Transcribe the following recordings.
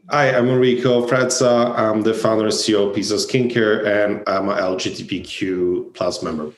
Hi, I'm Enrico Frezza. I'm the founder and CEO of Piece of Skincare, and I'm a LGBTQ plus member.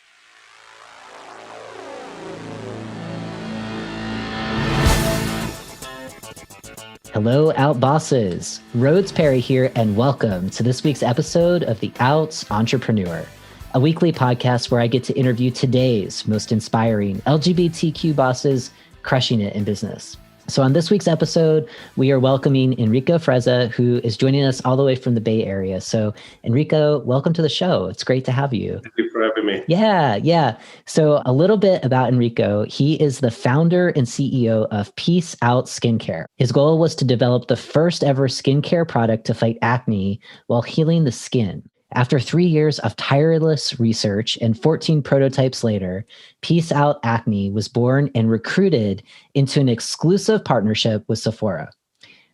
Hello, Out Bosses. Rhodes Perry here, and welcome to this week's episode of the Out Entrepreneur, a weekly podcast where I get to interview today's most inspiring LGBTQ bosses crushing it in business. So on this week's episode, we are welcoming Enrico Frezza, who is joining us all the way from the Bay Area. So Enrico, welcome to the show. It's great to have you. Thank you for having me. Yeah. So a little bit about Enrico. He is the founder and CEO of Peace Out Skincare. His goal was to develop the first ever skincare product to fight acne while healing the skin. After 3 years of tireless research and 14 prototypes later, Peace Out Acne was born and recruited into an exclusive partnership with Sephora.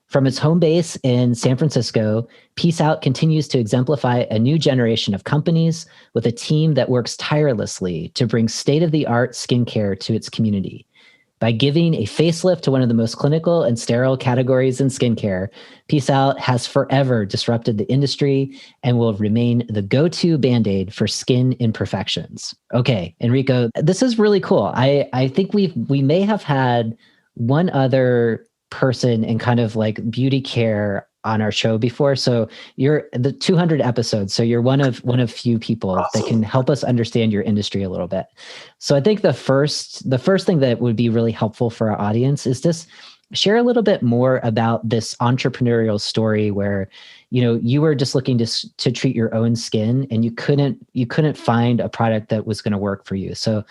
From its home base in San Francisco, Peace Out continues to exemplify a new generation of companies with a team that works tirelessly to bring state-of-the-art skincare to its community. By giving a facelift to one of the most clinical and sterile categories in skincare, Peace Out has forever disrupted the industry and will remain the go-to Band-Aid for skin imperfections. Okay, Enrico, this is really cool. I think we may have had one other person in kind of like beauty care on our show before. So you're the 200 episodes. So you're one of few people that can help us understand your industry a little bit. So I think the first thing that would be really helpful for our audience is just share a little bit more about this entrepreneurial story where, you know, you were just looking to treat your own skin and you couldn't find a product that was going to work for you. So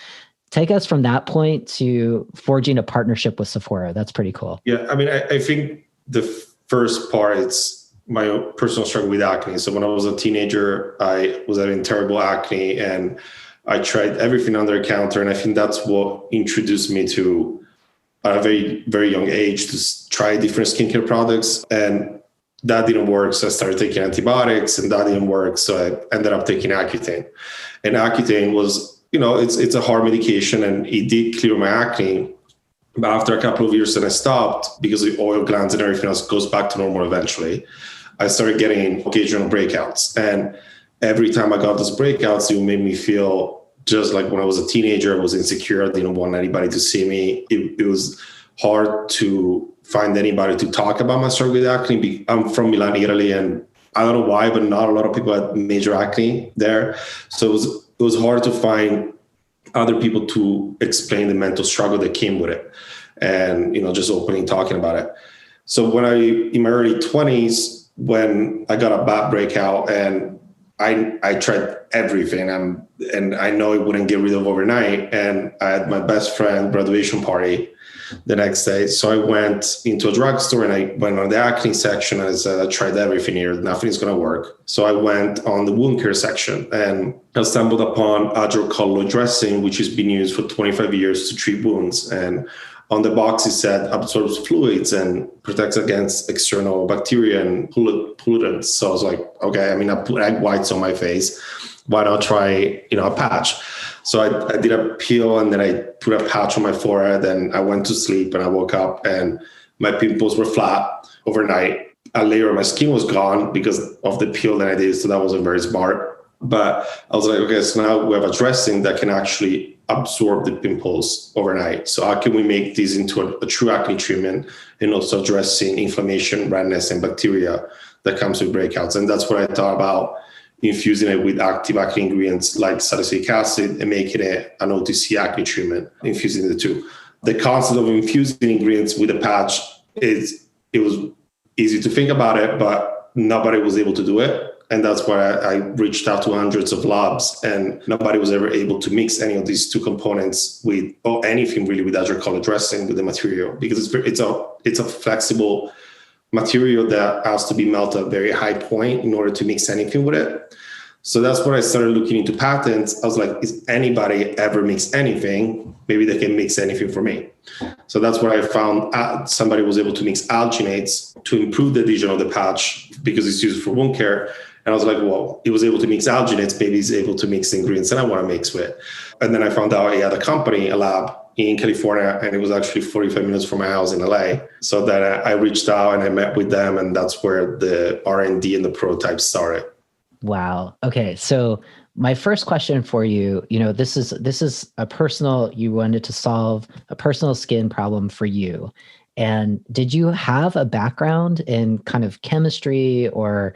take us from that point to forging a partnership with Sephora. That's pretty cool. Yeah, I mean, I think the first part, it's my personal struggle with acne. So when I was a teenager, I was having terrible acne and I tried everything under the counter. And I think that's what introduced me to, at a very, very young age, to try different skincare products. And that didn't work. So I started taking antibiotics and that didn't work. So I ended up taking Accutane. And Accutane was, you know, it's a hard medication and it did clear my acne. But after a couple of years, then I stopped because the oil glands and everything else goes back to normal eventually. I started getting occasional breakouts. And every time I got those breakouts, it made me feel just like when I was a teenager, I was insecure. I didn't want anybody to see me. It was hard to find anybody to talk about my struggle with acne. I'm from Milan, Italy, and I don't know why, but not a lot of people had major acne there. So it was hard to find other people to explain the mental struggle that came with it and, you know, just openly talking about it. So when in my early 20s, when I got a bad breakout and I tried everything and I know it wouldn't get rid of overnight. And I had my best friend graduation party the next day. So I went into a drugstore and I went on the acne section and I said, I tried everything here. Nothing is going to work. So I went on the wound care section and I stumbled upon hydrocolloid dressing, which has been used for 25 years to treat wounds. And on the box, it said absorbs fluids and protects against external bacteria and pollutants. So I was like, okay, I mean, I put egg whites on my face. Why not try, a patch? So I did a peel and then I put a patch on my forehead and I went to sleep and I woke up and my pimples were flat overnight. A layer of my skin was gone because of the peel that I did. So that wasn't very smart. But I was like, okay, so now we have a dressing that can actually absorb the pimples overnight. So how can we make this into a true acne treatment and also addressing inflammation, redness, and bacteria that comes with breakouts? And that's what I thought about, infusing it with active acne ingredients like salicylic acid and making it an OTC acne treatment, infusing the two. The concept of infusing ingredients with a patch it was easy to think about it, but nobody was able to do it. And that's why I reached out to hundreds of labs and nobody was ever able to mix any of these two components with, or anything really, with hydrocolloid dressing with the material, because it's a flexible material that has to be melted at a very high point in order to mix anything with it. So that's when I started looking into patents. I was like, is anybody ever mix anything? Maybe they can mix anything for me. So that's where I found somebody was able to mix alginates to improve the adhesion of the patch because it's used for wound care. And I was like, well, he was able to mix alginates, maybe he's able to mix the ingredients that I want to mix with. And then I found out he had a company, a lab in California, and it was actually 45 minutes from my house in LA. So then I reached out and I met with them, and that's where the R&D and the prototype started. Wow. Okay. So my first question for you, this is a personal, you wanted to solve a personal skin problem for you. And did you have a background in kind of chemistry or,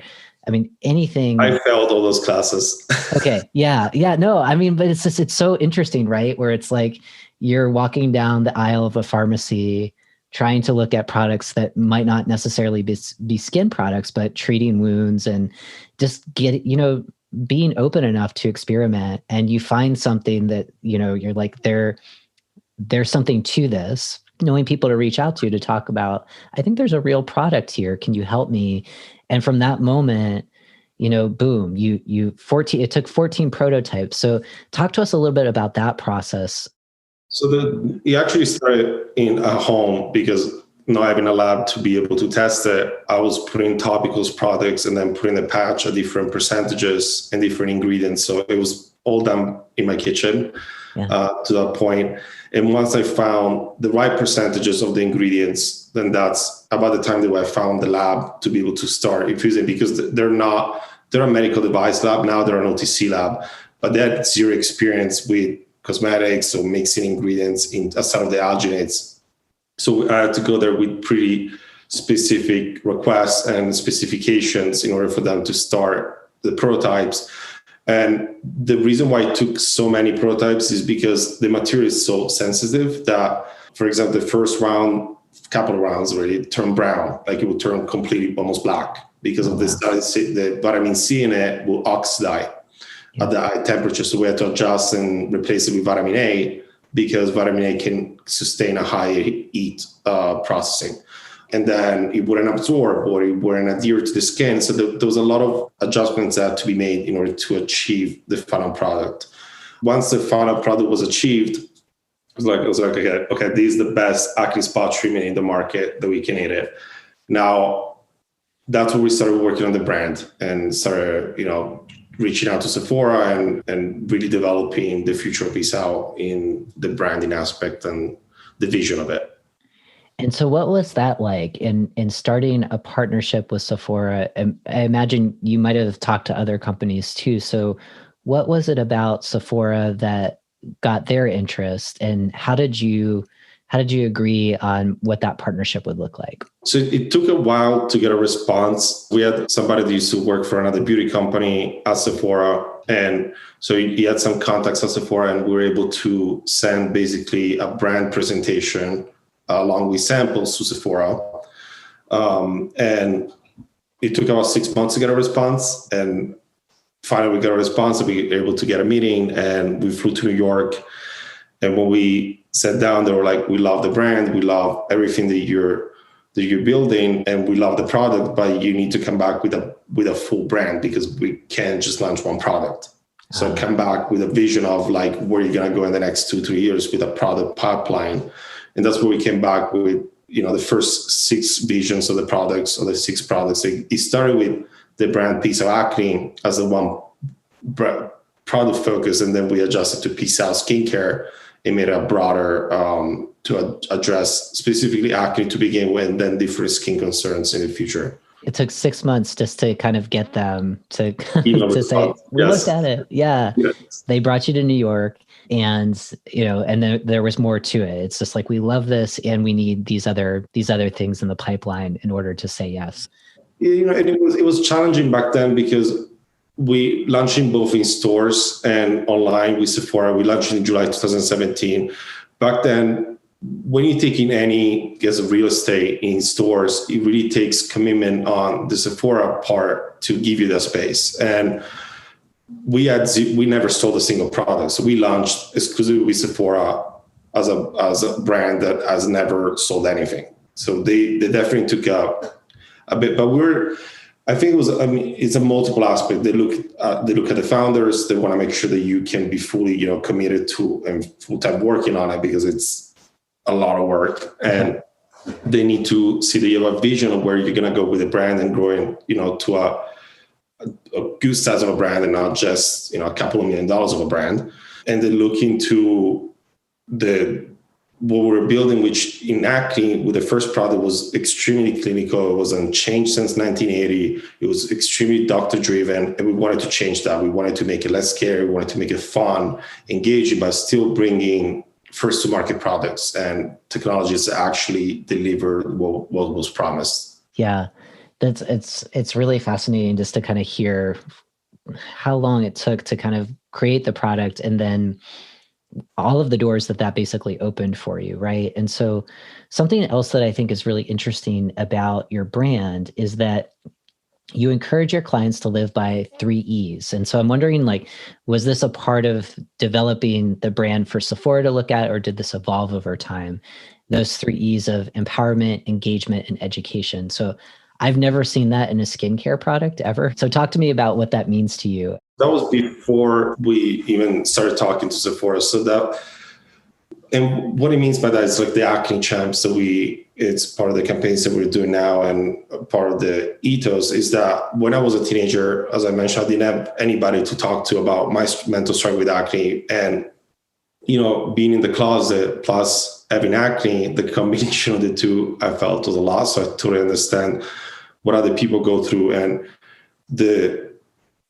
anything? I failed all those classes. Okay. Yeah. Yeah. No, but it's so interesting, right? Where it's like you're walking down the aisle of a pharmacy trying to look at products that might not necessarily be skin products, but treating wounds and just being open enough to experiment, and you find something that, you're like, there's something to this, knowing people to reach out to talk about, I think there's a real product here. Can you help me? And from that moment, boom, it took 14 prototypes. So talk to us a little bit about that process. So he actually started in a home because not having a lab to be able to test it, I was putting topicals products and then putting a patch at different percentages and different ingredients. So it was all done in my kitchen to that point. And once I found the right percentages of the ingredients, then that's about the time that I found the lab to be able to start infusing, because they're a medical device lab now, they're an OTC lab, but they had zero experience with cosmetics or mixing ingredients outside of the alginates. So I had to go there with pretty specific requests and specifications in order for them to start the prototypes. And the reason why it took so many prototypes is because the material is so sensitive that, for example, the first couple of rounds already turned brown, like it would turn completely almost black because of this. The vitamin C in it will oxidize at the high temperature. So we had to adjust and replace it with vitamin A, because vitamin A can sustain a high heat processing. And then it wouldn't absorb or it wouldn't adhere to the skin. So there was a lot of adjustments that had to be made in order to achieve the final product. Once the final product was achieved, I was like, okay, this is the best acne spot treatment in the market that we can hit it. Now, that's where we started working on the brand and started, reaching out to Sephora and really developing the future of Peace Out in the branding aspect and the vision of it. And so what was that like in starting a partnership with Sephora? I imagine you might have talked to other companies too. So what was it about Sephora that got their interest, and how did you agree on what that partnership would look like? So it took a while to get a response. We had somebody that used to work for another beauty company at Sephora. And so he had some contacts at Sephora, and we were able to send basically a brand presentation along with samples to Sephora. And it took about 6 months to get a response. And finally, we got a response, and we were able to get a meeting, and we flew to New York. And when we sat down, they were like, we love the brand, we love everything that you're building, and we love the product, but you need to come back with a full brand, because we can't just launch one product. So come back with a vision of like where you're gonna go in the next 2-3 years with a product pipeline. And that's where we came back with, the first 6 visions of the products, or the 6 products. It started with the brand Peace Out Acne as the one product focus, and then we adjusted to Peace Out Skincare and made it broader to address specifically acne to begin with, and then different skin concerns in the future. It took 6 months just to kind of get them to say, we looked at it. Yeah. Yes. They brought you to New York, and, and then there was more to it. It's just like, we love this, and we need these other things in the pipeline in order to say yes. And it was challenging back then, because we launching both in stores and online with Sephora. We launched in July 2017. Back then, when you take in any guess of real estate in stores, it really takes commitment on the Sephora part to give you that space. And we never sold a single product. So we launched exclusively with Sephora as a brand that has never sold anything. So they definitely took a bit, but I think it's a multiple aspect. They look at the founders. They want to make sure that you can be fully, committed to and full-time working on it, because it's a lot of work. And they need to see that you have a vision of where you're going to go with the brand and growing, to a good size of a brand and not just, a couple of $1 million of a brand. And then look into what we're building, which in acne with the first product was extremely clinical. It was unchanged since 1980. It was extremely doctor driven. And we wanted to change that. We wanted to make it less scary. We wanted to make it fun, engaging, but still bringing first to market products and technologies that actually deliver what was promised. Yeah, it's really fascinating just to kind of hear how long it took to kind of create the product and then all of the doors that basically opened for you, right? And so something else that I think is really interesting about your brand is that you encourage your clients to live by 3 E's. And so I'm wondering, like, was this a part of developing the brand for Sephora to look at, or did this evolve over time? Those 3 E's of empowerment, engagement, and education. So I've never seen that in a skincare product ever. So talk to me about what that means to you. That was before we even started talking to Sephora. And what it means by that is like the acne champs. So it's part of the campaigns that we're doing now, and part of the ethos is that when I was a teenager, as I mentioned, I didn't have anybody to talk to about my mental struggle with acne. And, being in the closet plus having acne, the combination of the two, I felt was a lot. So I totally understand what other people go through and the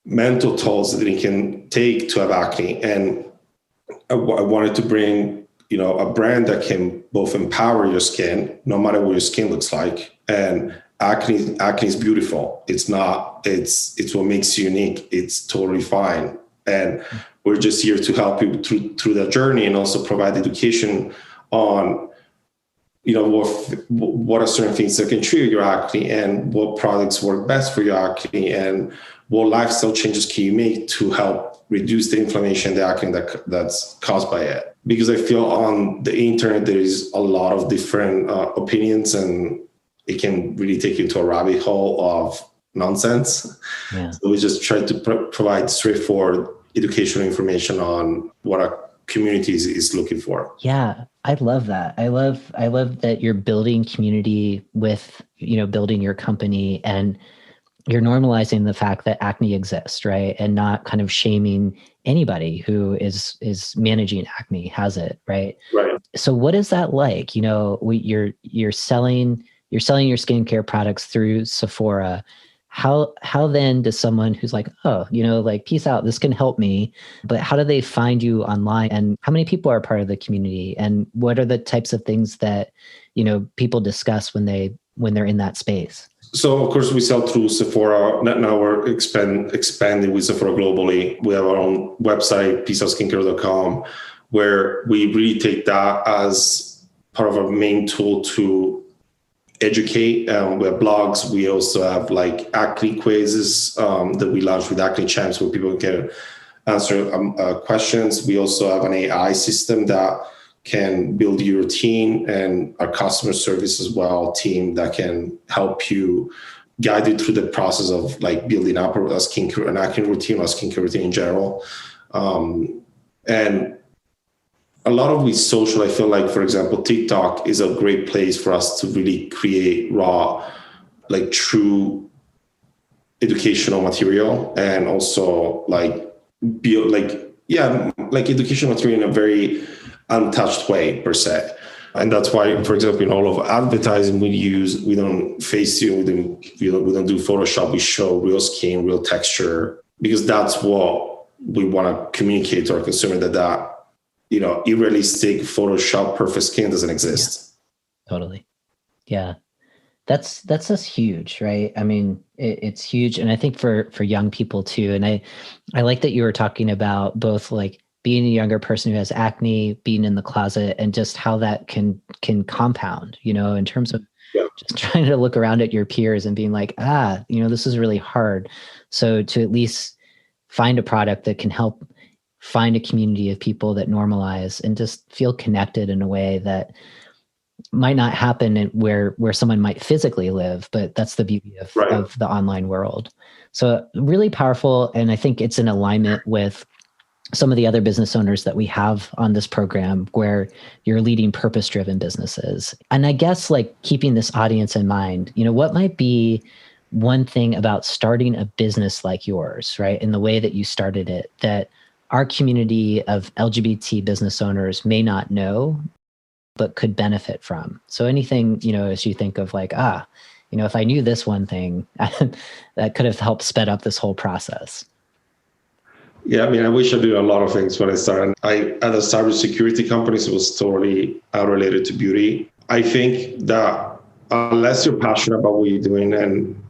mental tolls that it can take to have acne. And I wanted to bring, a brand that can both empower your skin, no matter what your skin looks like. And acne is beautiful. It's what makes you unique. It's totally fine. And we're just here to help you through that journey, and also provide education on, what are certain things that can trigger your acne, and what products work best for your acne, and what lifestyle changes can you make to help reduce the inflammation, the acne that's caused by it. Because I feel on the internet, there is a lot of different opinions, and it can really take you into a rabbit hole of nonsense. Yeah. So we just try to provide straightforward educational information on what our community is looking for. Yeah, I love that. I love that you're building community with, building your company, and you're normalizing the fact that acne exists, right? And not kind of shaming anybody who is managing acne, has it, right? Right. So what is that like? You're selling your skincare products through Sephora. How then does someone who's like, oh, peace out, this can help me, but how do they find you online, and how many people are part of the community, and what are the types of things that, people discuss when they're in that space? So of course we sell through Sephora. Now we're expanding with Sephora globally. We have our own website, peaceoutskincare.com, where we really take that as part of our main tool to educate. We have blogs. We also have like acne quizzes that we launched with Acne Champs, where people can answer questions. We also have an AI system that can build your routine, and our customer service as well team that can help you, guide you through the process of like building up an acne routine or skincare routine in general. And a lot of with social, I feel like, for example, TikTok is a great place for us to really create raw, like true educational material, and also like build like educational material in a very untouched way per se. And that's why, for example, in all of advertising we don't face you, we don't do Photoshop. We show real skin, real texture, because that's what we want to communicate to our consumer, that unrealistic Photoshop perfect skin doesn't exist. Yeah, totally. Yeah. That's just huge, right? I mean, it's huge. And I think for young people too. And I like that you were talking about both like being a younger person who has acne, being in the closet, and just how that can compound, in terms of just trying to look around at your peers and being like, this is really hard. So to at least find a product that can help find a community of people that normalize and just feel connected in a way that might not happen where someone might physically live, but that's the beauty of the online world. So really powerful. And I think it's in alignment with some of the other business owners that we have on this program, where you're leading purpose-driven businesses. And I guess like keeping this audience in mind, what might be one thing about starting a business like yours, right? In the way that you started it, that our community of LGBT business owners may not know, but could benefit from? So anything, as you think of like, if I knew this one thing, that could have helped sped up this whole process. Yeah, I mean, I wish I did a lot of things when I started. I had a cybersecurity company, so it was totally unrelated to beauty. I think that unless you're passionate about what you're doing and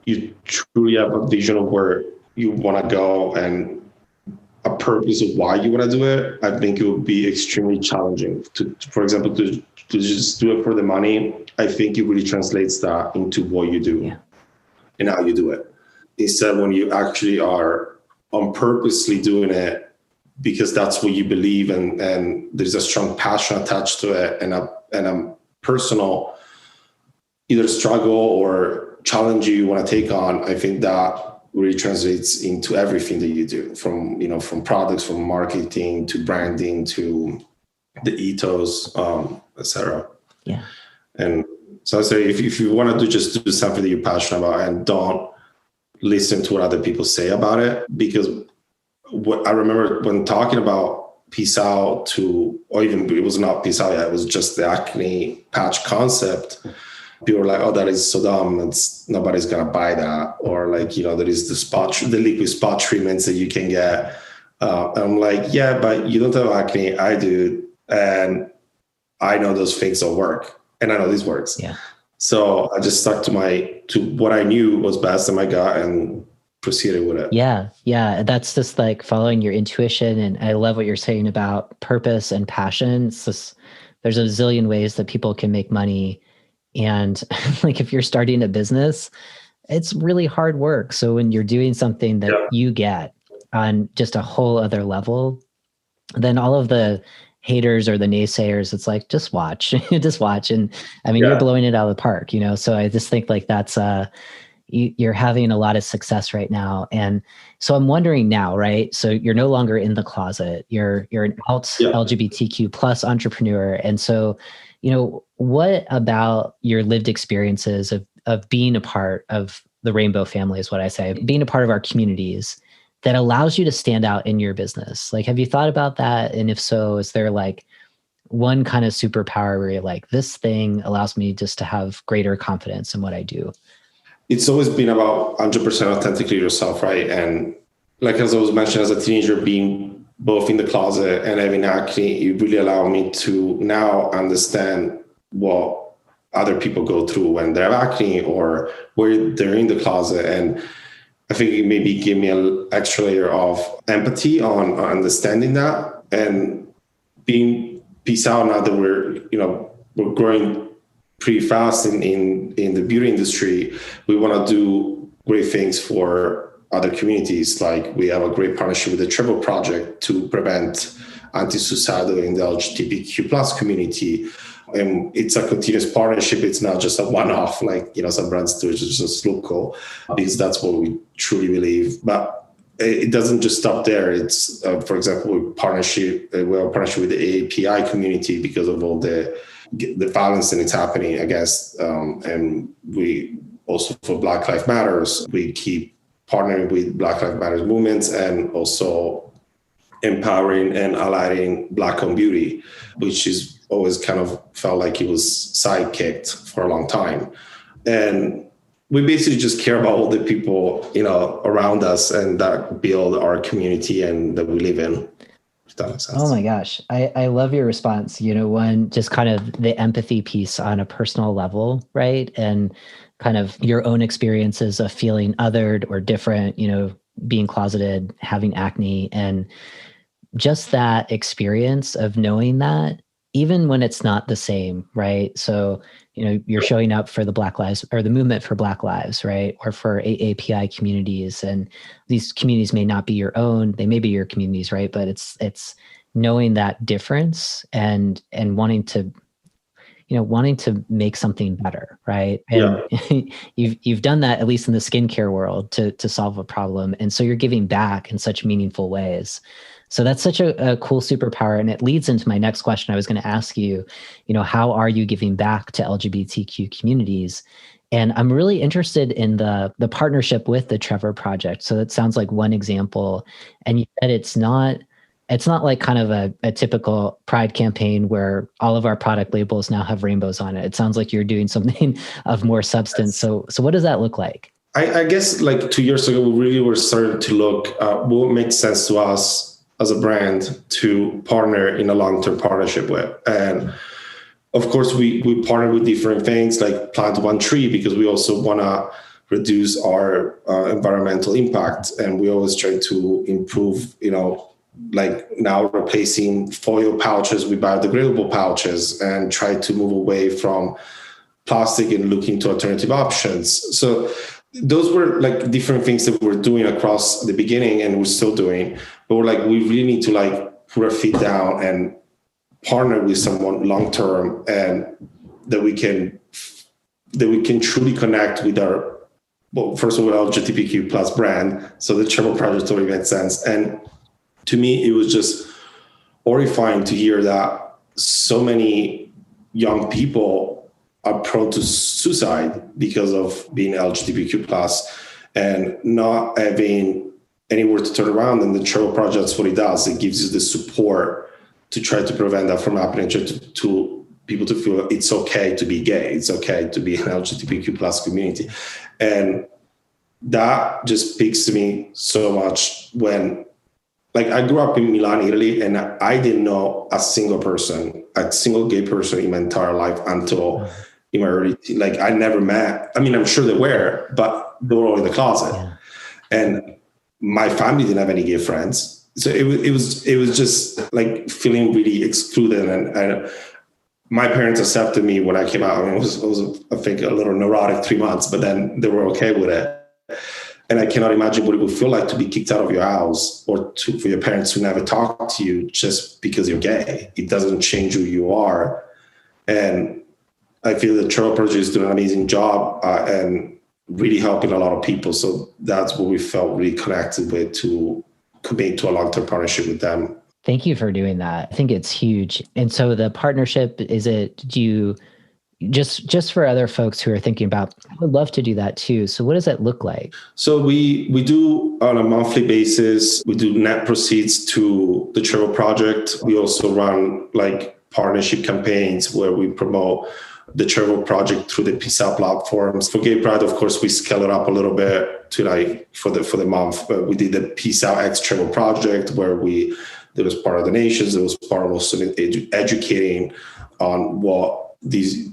you truly have a vision of where you want to go and a purpose of why you want to do it, I think it would be extremely challenging. For example, to just do it for the money, I think it really translates that into what you do and how you do it. Instead, when you actually are on purposely doing it because that's what you believe and there's a strong passion attached to it and a personal either struggle or challenge you want to take on, I think that really translates into everything that you do, from products, from marketing to branding to the ethos, etc. Yeah. And so I say, if you want to just do something that you're passionate about and don't listen to what other people say about it, because what I remember when talking about Peace Out or even it was not Peace Out yet, it was just the acne patch concept. People were like, "Oh, that is so dumb. Nobody's gonna buy that." Or like, there is the liquid spot treatments that you can get. I'm like, yeah, but you don't have acne. I do, and I know those things don't work, and I know this works. Yeah. So I just stuck to what I knew was best in my gut and proceeded with it. Yeah. Yeah. That's just like following your intuition. And I love what you're saying about purpose and passion. It's just, there's a zillion ways that people can make money. And like, if you're starting a business, it's really hard work. So when you're doing something that you get on just a whole other level, then all of the haters or the naysayers, it's like, just watch, just watch. And I mean, you're blowing it out of the park, so I just think like that's, you're having a lot of success right now. And so I'm wondering now, right? So you're no longer in the closet, you're an out LGBTQ plus entrepreneur. And so, what about your lived experiences of being a part of the rainbow family is what I say, being a part of our communities that allows you to stand out in your business? Like, have you thought about that? And if so, is there like one kind of superpower where you're like, this thing allows me just to have greater confidence in what I do? It's always been about 100% authentically yourself, right? And like as I was mentioning, as a teenager, being both in the closet and having acne, it really allowed me to now understand what other people go through when they have acne or where they're in the closet. And I think it maybe gave me an extra layer of empathy on understanding that and being peace out now that we're growing pretty fast in the beauty industry. We want to do great things for other communities. Like we have a great partnership with the Triple Project to prevent anti-suicidal in the LGBTQ plus community. And it's a continuous partnership. It's not just a one-off, like, some brands do it just local, because that's what we truly believe. But it doesn't just stop there. It's, for example, we have a partnership with the API community because of all the violence that is happening against. And we also, for Black Lives Matters, we keep partnering with Black Lives Matters movements and also empowering and aligning Black-owned beauty, which is always kind of felt like it was sidekicked for a long time. And we basically just care about all the people, around us and that build our community and that we live in. If that makes sense. Oh my gosh. I love your response. One, just kind of the empathy piece on a personal level, right? And kind of your own experiences of feeling othered or different, being closeted, having acne, and just that experience of knowing that even when it's not the same, right? So, you're showing up for the Black Lives or the movement for Black Lives, right? Or for AAPI communities. And these communities may not be your own, they may be your communities, right? But it's knowing that difference and wanting to make something better, right? And you've done that, at least in the skincare world, to solve a problem. And so you're giving back in such meaningful ways. So that's such a cool superpower. And it leads into my next question. I was going to ask you, how are you giving back to LGBTQ communities? And I'm really interested in the partnership with the Trevor Project. So that sounds like one example. And you said it's not like kind of a typical Pride campaign where all of our product labels now have rainbows on it. It sounds like you're doing something of more substance. So what does that look like? I guess like 2 years ago, we really were starting to look at what makes sense to us as a brand to partner in a long-term partnership with. And of course, we partner with different things like plant one tree because we also want to reduce our environmental impact. And we always try to improve, like now replacing foil pouches with biodegradable pouches and try to move away from plastic and look into alternative options. So those were like different things that we're doing across the beginning and we're still doing, but we're like, we really need to like put our feet down and partner with someone long-term and that we can truly connect with our, well, first of all, LGBTQ plus brand. So the Trevor Project totally made sense. And to me, it was just horrifying to hear that so many young people are prone to suicide because of being LGBTQ plus and not having anywhere to turn around. And the Trevor Project's what it does. It gives you the support to try to prevent that from happening, to people to feel it's okay to be gay. It's okay to be an LGBTQ plus community. And that just speaks to me so much when, like, I grew up in Milan, Italy, and I didn't know a single gay person in my entire life until in my early, like I never met, I mean, I'm sure they were, but they were all in the closet. Yeah. And my family didn't have any gay friends. So it was just like feeling really excluded. And my parents accepted me when I came out. I mean, it was I think a little neurotic 3 months, but then they were okay with it. And I cannot imagine what it would feel like to be kicked out of your house or for your parents to never talk to you just because you're gay. It doesn't change who you are. And I feel the Trevor Project is doing an amazing job and really helping a lot of people. So that's what we felt really connected with to commit to a long-term partnership with them. Thank you for doing that. I think it's huge. And so the partnership, just for other folks who are thinking about, I would love to do that too. So what does that look like? So we do on a monthly basis, we do net proceeds to the Trevor Project. We also run like partnership campaigns where we promote the Trevor Project through the Peace Out platforms. For Gay Pride, of course, we scale it up a little bit to like for the month. But we did the Peace Out X Trevor Project where there was part of donations, there was part of also educating on what these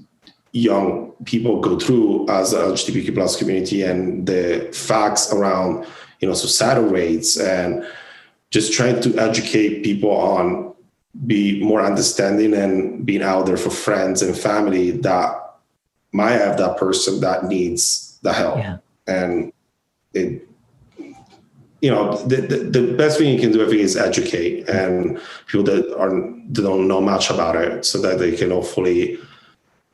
young people go through as the LGBTQ plus community and the facts around, societal rates and just trying to educate people on be more understanding and being out there for friends and family that might have that person that needs the help. Yeah. And it, the best thing you can do, I think, is educate and people that don't know much about it so that they can hopefully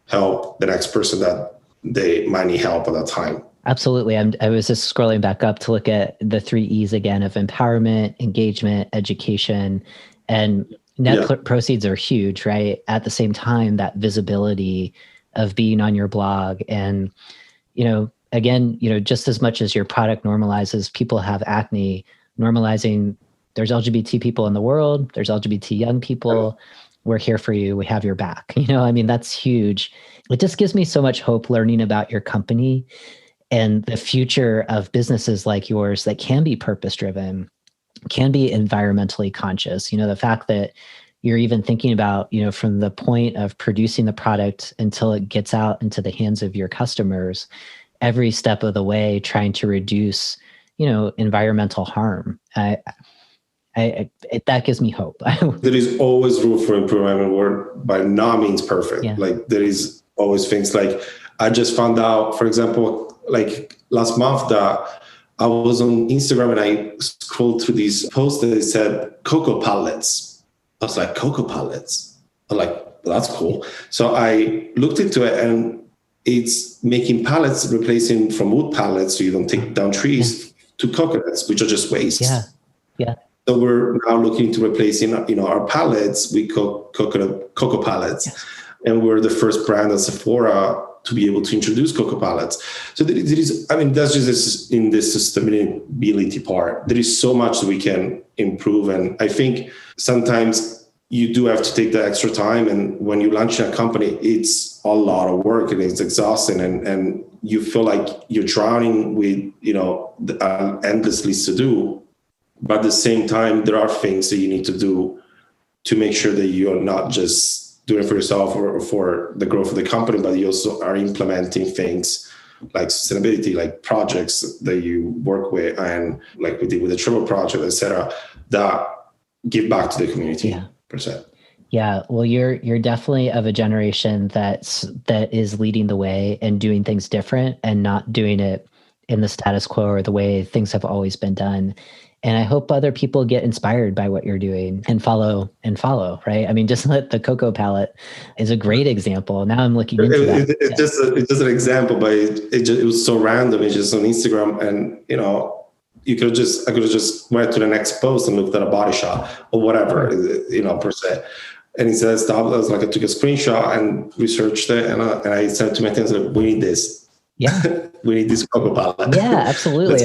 help the next person that they might need help at that time. Absolutely. I was just scrolling back up to look at the 3 E's again of empowerment, engagement, education, and net proceeds are huge, right? At the same time, that visibility of being on your blog and, again, just as much as your product normalizes, people have acne, normalizing there's LGBT people in the world, there's LGBT young people, we're here for you, we have your back. That's huge. It just gives me so much hope learning about your company and the future of businesses like yours that can be purpose-driven, can be environmentally conscious. The fact that you're even thinking about, from the point of producing the product until it gets out into the hands of your customers, every step of the way, trying to reduce, environmental harm. That gives me hope. There is always room for improvement. We're by no means perfect. Yeah. Like there is always things like I just found out, for example, like last month that I was on Instagram and I scrolled through these posts that said cocoa pallets. I was like, cocoa pallets? I'm like, well, that's cool. So I looked into it and it's making pallets replacing from wood pallets so you don't take down trees to coconuts, which are just waste. Yeah. Yeah. So we're now looking to replacing, our pallets with cocoa pallets. Yes. And we're the first brand at Sephora to be able to introduce cocoa pellets. So there is, I mean, that's just this, in the sustainability part. There is so much that we can improve. And I think sometimes you do have to take the extra time. And when you launch a company, it's a lot of work and it's exhausting. And you feel like you're drowning with, endless list to do. But at the same time, there are things that you need to do to make sure that you're not just doing it for yourself or for the growth of the company, but you also are implementing things like sustainability, like projects that you work with, and like we did with the Triple Project, et cetera, that give back to the community, per se. Yeah, well, you're definitely of a generation that is leading the way and doing things different and not doing it in the status quo or the way things have always been done. And I hope other people get inspired by what you're doing and follow, right? I mean, just let the cocoa palette is a great example. Now I'm looking into that. It's just an example, but it was so random. It's just on Instagram, and I could have just went to the next post and looked at a body shop or whatever, per se. And instead of stop, I was like, I took a screenshot and researched it, and I said to my team, we need this. Yeah. We need this cocoa palette. Yeah, absolutely.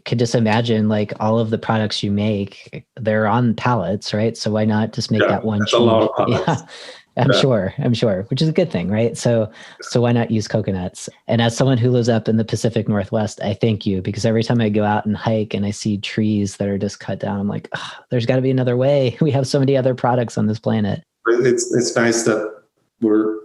Could just imagine like all of the products you make, they're on pallets, right? So why not just make that one change? A lot of pallets. Yeah. I'm sure, which is a good thing, right? So why not use coconuts? And as someone who lives up in the Pacific Northwest, I thank you, because every time I go out and hike and I see trees that are just cut down, I'm like, there's got to be another way. We have so many other products on this planet. It's nice that we're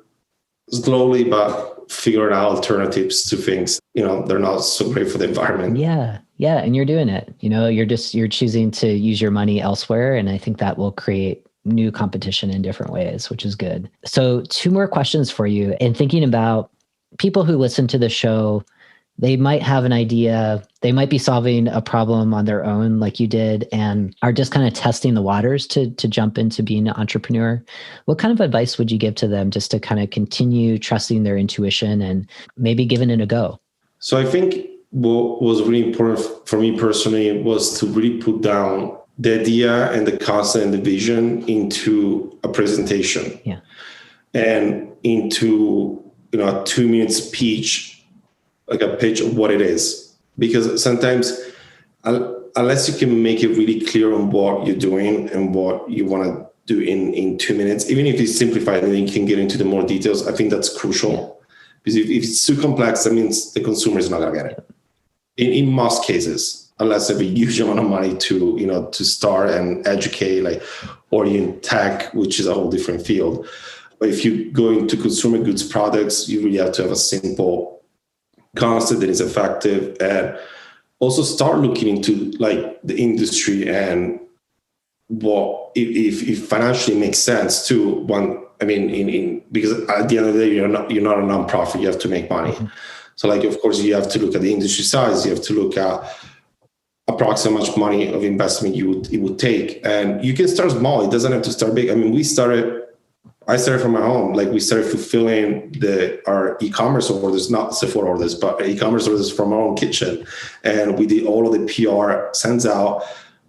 slowly but figuring out alternatives to things. They're not so great for the environment. Yeah, and you're doing it. You're choosing to use your money elsewhere, and I think that will create new competition in different ways, which is good. So 2 more questions for you. And thinking about people who listen to the show, they might have an idea, they might be solving a problem on their own like you did and are just kind of testing the waters to jump into being an entrepreneur. What kind of advice would you give to them just to kind of continue trusting their intuition and maybe giving it a go? So I think what was really important for me personally was to really put down the idea and the concept and the vision into a presentation, and into a 2-minute speech, like a pitch of what it is. Because sometimes unless you can make it really clear on what you're doing and what you want to do in 2 minutes, even if it's simplified and you can get into the more details, I think that's crucial. Because if it's too complex, that means the consumer is not going to get it. In most cases, unless they have a huge amount of money to start and educate, or in tech, which is a whole different field. But if you go into consumer goods products, you really have to have a simple concept that is effective, and also start looking into the industry and what if financially makes sense to one. I mean, because at the end of the day, you're not a nonprofit. You have to make money. Mm-hmm. So of course, you have to look at the industry size. You have to look at approximately how much money of investment it would take. And you can start small. It doesn't have to start big. I mean, I started from my home. We started fulfilling our e-commerce orders, not Sephora orders, but e-commerce orders from our own kitchen. And we did all of the PR sends out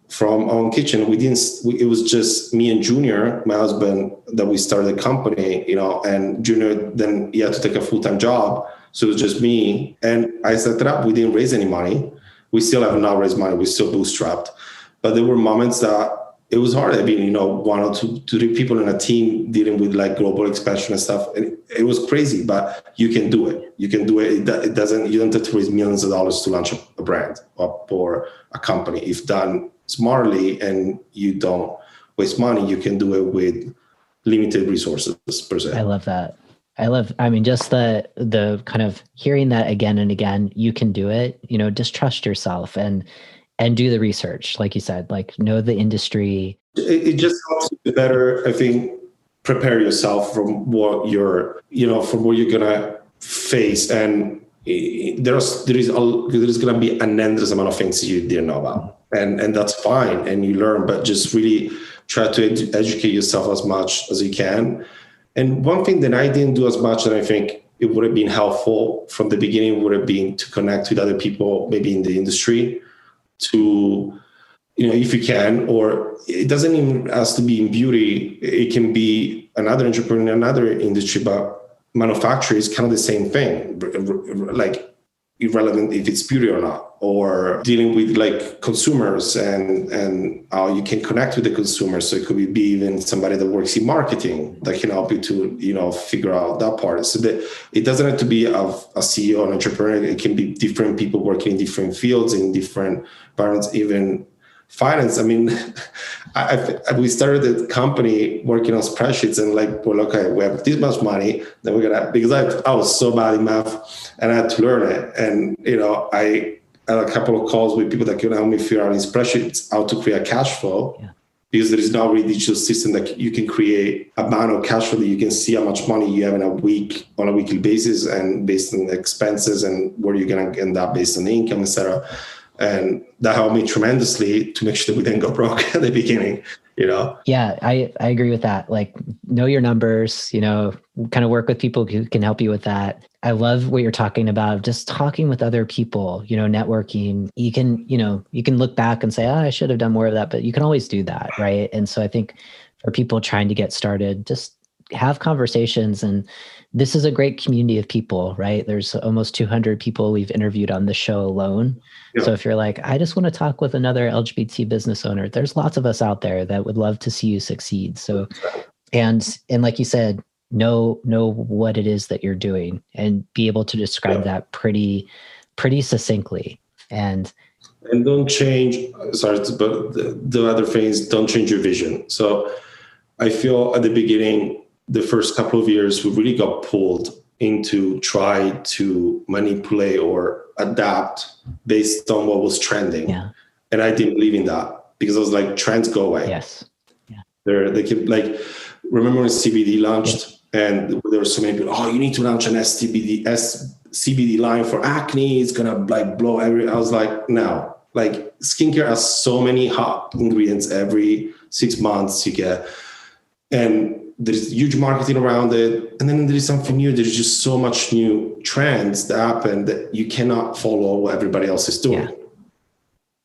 from our own kitchen. It was just me and Junior, my husband, that we started the company, and Junior, then he had to take a full-time job. So it was just me. And I set it up. We didn't raise any money. We still have not raised money. We're still bootstrapped. But there were moments that it was hard. I mean, 1 or 2 people in a team dealing with global expansion and stuff. And it was crazy, but you can do it. You can do it. You don't have to raise millions of dollars to launch a brand or a company. If done smartly and you don't waste money, you can do it with limited resources, per se. I love that. Just the kind of hearing that again and again, you can do it, just trust yourself and do the research. Like you said, know the industry. It just helps you better, I think, prepare yourself from what you're going to face. And there is going to be an endless amount of things you didn't know about. And that's fine. And you learn, but just really try to educate yourself as much as you can. And one thing that I didn't do as much, and I think it would have been helpful from the beginning, would have been to connect with other people, maybe in the industry, to, if you can, or it doesn't even have to be in beauty. It can be another entrepreneur in another industry, but manufacture is kind of the same thing, like irrelevant if it's beauty or not, or dealing with like consumers and how you can connect with the consumer. So it could be even somebody that works in marketing that can help you to, figure out that part. So that it doesn't have to be a CEO, an entrepreneur. It can be different people working in different fields, in different environments, even finance. I mean, we started the company working on spreadsheets and like, well, okay, we have this much money, then we're gonna, because I was so bad in math and I had to learn it. And, I had a couple of calls with people that can help me figure out in spreadsheets how to create cash flow. Yeah. Because there is no really digital system that you can create a amount of cash flow that you can see how much money you have in a week on a weekly basis and based on expenses and where you're going to end up based on the income, etc. And that helped me tremendously to make sure that we didn't go broke at the beginning, Yeah, I agree with that. Like, know your numbers, kind of work with people who can help you with that. I love what you're talking about, just talking with other people, networking. You can look back and say, I should have done more of that, but you can always do that, right? And so I think for people trying to get started, just have conversations. And this is a great community of people, right? There's almost 200 people we've interviewed on the show alone. Yeah. So if you're like, I just want to talk with another LGBT business owner, there's lots of us out there that would love to see you succeed. So, and like you said, know what it is that you're doing and be able to describe that pretty succinctly. And don't change, but the other thing is don't change your vision. So I feel at the beginning, the first couple of years, we really got pulled into try to manipulate or adapt based on what was trending. Yeah. And I didn't believe in that because I was like, trends go away. Yes. Yeah. They keep like, remember when CBD launched and there were so many people, you need to launch an CBD line for acne. It's going to like blow I was like, no, like skincare has so many hot ingredients every 6 months you get. And there's huge marketing around it. And then there is something new. There's just so much new trends that happen that you cannot follow what everybody else is doing. Yeah.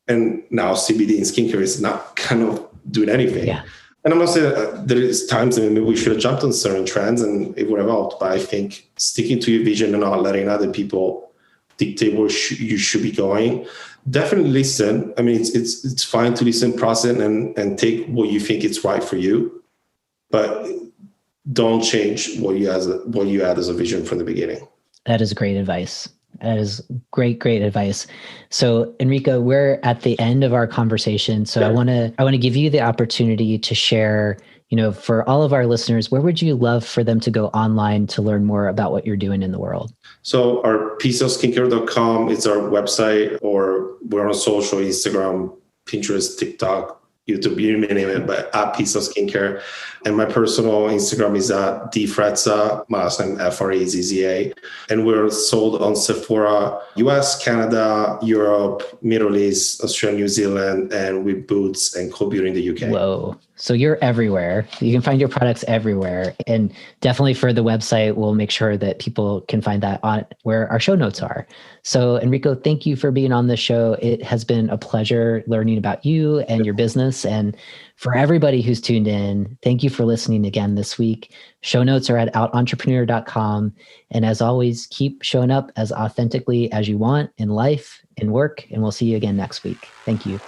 And now CBD and skincare is not kind of doing anything. Yeah. And I'm not saying there is times that maybe we should have jumped on certain trends and it would have helped. But I think sticking to your vision and not letting other people dictate where you should be going. Definitely listen. I mean, it's fine to listen, process, and take what you think is right for you. But don't change what you had as a vision from the beginning. That is great advice. That is great advice. So Enrico, we're at the end of our conversation. So I want to give you the opportunity to share, for all of our listeners, where would you love for them to go online to learn more about what you're doing in the world? So our pieceofskincare.com is our website, or we're on social, Instagram, Pinterest, TikTok, YouTube, you name it, but at Piece of Skincare. And my personal Instagram is at dfrezza, my last name Frezza. And we're sold on Sephora, US, Canada, Europe, Middle East, Australia, New Zealand, and with Boots and Cold Beauty in the UK. Whoa. So you're everywhere. You can find your products everywhere. And definitely for the website, we'll make sure that people can find that on where our show notes are. So Enrico, thank you for being on the show. It has been a pleasure learning about you and your business. And for everybody who's tuned in, thank you for listening again this week. Show notes are at outentrepreneur.com. And as always, keep showing up as authentically as you want in life and work. And we'll see you again next week. Thank you.